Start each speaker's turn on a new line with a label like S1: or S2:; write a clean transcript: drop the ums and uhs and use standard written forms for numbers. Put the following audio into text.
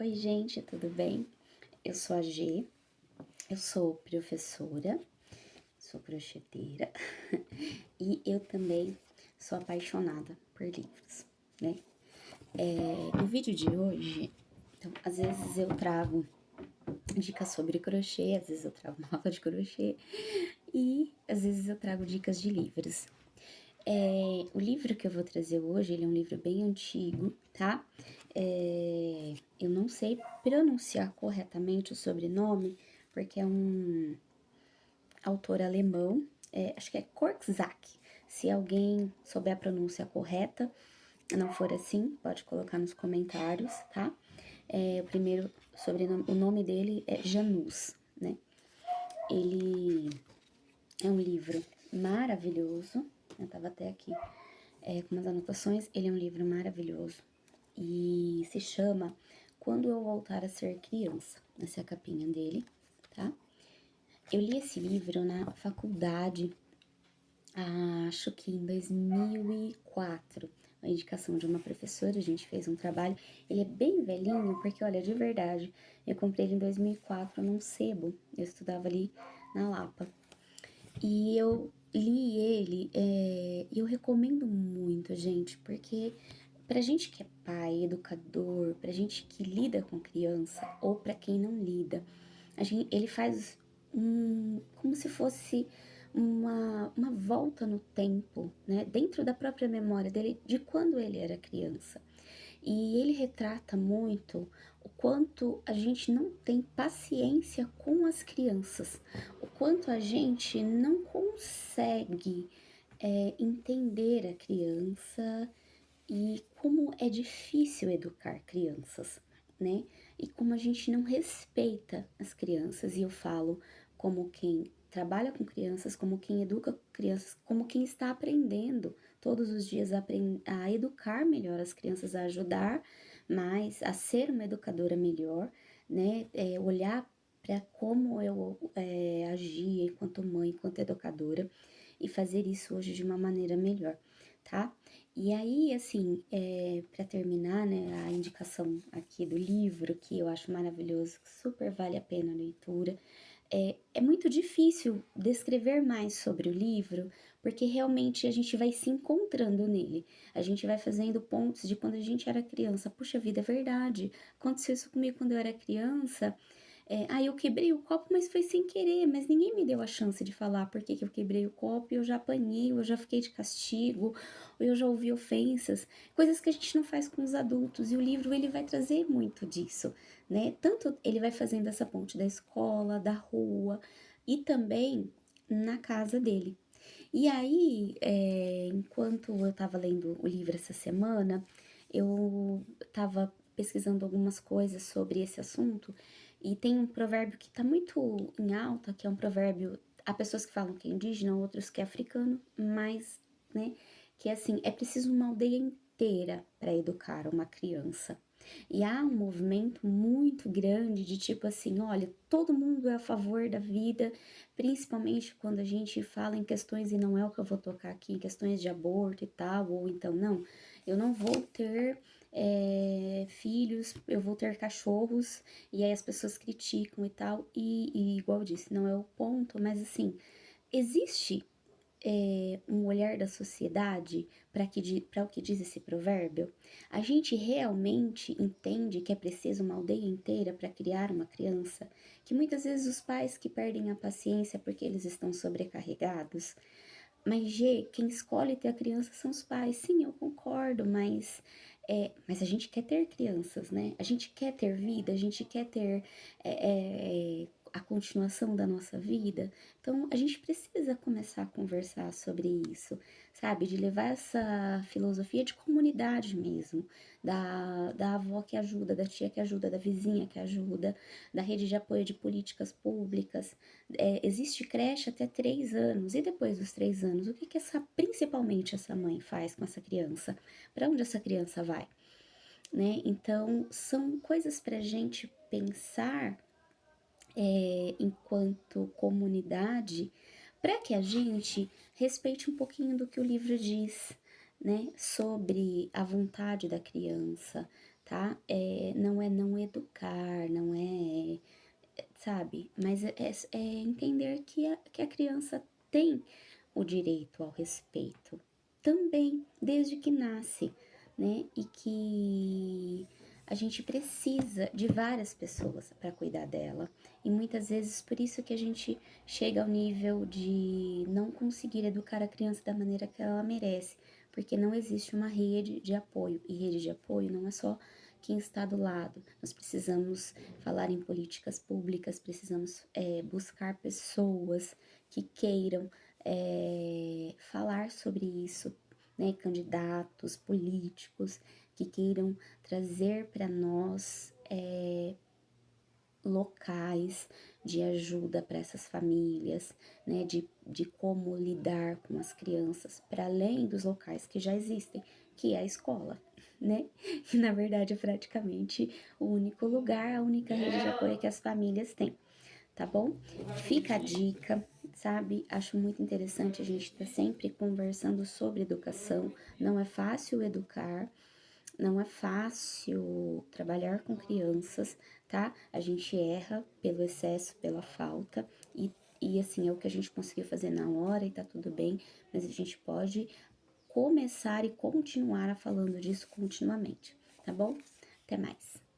S1: Oi, gente, tudo bem? Eu sou a G, eu sou professora, sou crocheteira e eu também sou apaixonada por livros, né? No vídeo de hoje, então, às vezes eu trago dicas sobre crochê, às vezes eu trago uma aula de crochê e às vezes eu trago dicas de livros. O livro que eu vou trazer hoje, ele é um livro bem antigo, tá? Eu não sei pronunciar corretamente o sobrenome, porque é um autor alemão, acho que é Korczak. Se alguém souber a pronúncia correta, não for assim, pode colocar nos comentários, tá? O primeiro sobrenome, o nome dele é Janus, né? Ele é um livro maravilhoso, eu tava até aqui com umas anotações. Ele é um livro maravilhoso e se chama Quando Eu Voltar a Ser Criança. Essa é a capinha dele, tá? Eu li esse livro na faculdade, acho que em 2004, uma indicação de uma professora, a gente fez um trabalho. Ele é bem velhinho, porque olha, de verdade, eu comprei ele em 2004 num sebo, eu estudava ali na Lapa. E eu li ele e eu recomendo muito, gente, porque pra gente que é pai, educador, pra gente que lida com criança ou pra quem não lida, ele faz como se fosse uma volta no tempo, né? Dentro da própria memória dele, de quando ele era criança. E ele retrata muito o quanto a gente não tem paciência com as crianças, o quanto a gente não consegue entender a criança e como é difícil educar crianças, né? E como a gente não respeita as crianças, e eu falo como quem trabalha com crianças, como quem educa crianças, como quem está aprendendo todos os dias a educar melhor as crianças, a ajudar mais, a ser uma educadora melhor, né? Olhar para como eu agia enquanto mãe, enquanto educadora, e fazer isso hoje de uma maneira melhor, tá? E aí, assim, para terminar, né, a indicação aqui do livro, que eu acho maravilhoso, que super vale a pena a leitura. É muito difícil descrever mais sobre o livro, porque realmente a gente vai se encontrando nele. A gente vai fazendo pontos de quando a gente era criança. Puxa vida, é verdade. Aconteceu isso comigo quando eu era criança. Eu quebrei o copo, mas foi sem querer, mas ninguém me deu a chance de falar por que eu quebrei o copo, e eu já apanhei, eu já fiquei de castigo, ou eu já ouvi ofensas, coisas que a gente não faz com os adultos, e o livro ele vai trazer muito disso, né? Tanto ele vai fazendo essa ponte da escola, da rua, e também na casa dele. E aí, enquanto eu tava lendo o livro essa semana, eu tava pesquisando algumas coisas sobre esse assunto, e tem um provérbio que tá muito em alta, que é um provérbio, há pessoas que falam que é indígena, outros que é africano, mas, né, que é assim, é preciso uma aldeia inteira para educar uma criança. E há um movimento muito grande de tipo assim, olha, todo mundo é a favor da vida, principalmente quando a gente fala em questões, e não é o que eu vou tocar aqui, em questões de aborto e tal, ou então, não, eu não vou ter filhos, eu vou ter cachorros, e aí as pessoas criticam e tal, e igual eu disse, não é o ponto, mas assim, existe um olhar da sociedade para o que diz esse provérbio? A gente realmente entende que é preciso uma aldeia inteira para criar uma criança? Que muitas vezes os pais que perdem a paciência porque eles estão sobrecarregados? Mas, G, quem escolhe ter a criança são os pais. Sim, eu concordo, mas a gente quer ter crianças, né? A gente quer ter vida, a gente quer ter a continuação da nossa vida. Então, a gente precisa começar a conversar sobre isso, sabe? De levar essa filosofia de comunidade mesmo, da avó que ajuda, da tia que ajuda, da vizinha que ajuda, da rede de apoio de políticas públicas. Existe creche até 3 anos, e depois dos 3 anos, o que que principalmente essa mãe faz com essa criança? Para onde essa criança vai? Né? Então, são coisas para a gente pensar enquanto comunidade, para que a gente respeite um pouquinho do que o livro diz, né, sobre a vontade da criança, tá? Não é não educar, não é, sabe? Mas é entender que a criança tem o direito ao respeito também, desde que nasce, né? E que a gente precisa de várias pessoas para cuidar dela. E muitas vezes por isso que a gente chega ao nível de não conseguir educar a criança da maneira que ela merece, porque não existe uma rede de apoio. E rede de apoio não é só quem está do lado. Nós precisamos falar em políticas públicas, precisamos buscar pessoas que queiram falar sobre isso, né? Candidatos, políticos que queiram trazer para nós locais de ajuda para essas famílias, né? De como lidar com as crianças, para além dos locais que já existem, que é a escola, né? Que na verdade é praticamente o único lugar, a única rede de apoio que as famílias têm, tá bom? Fica a dica, sabe? Acho muito interessante a gente estar sempre conversando sobre educação. Não é fácil educar, não é fácil trabalhar com crianças, tá? A gente erra pelo excesso, pela falta, e assim, é o que a gente conseguiu fazer na hora e tá tudo bem, mas a gente pode começar e continuar a falando disso continuamente, tá bom? Até mais.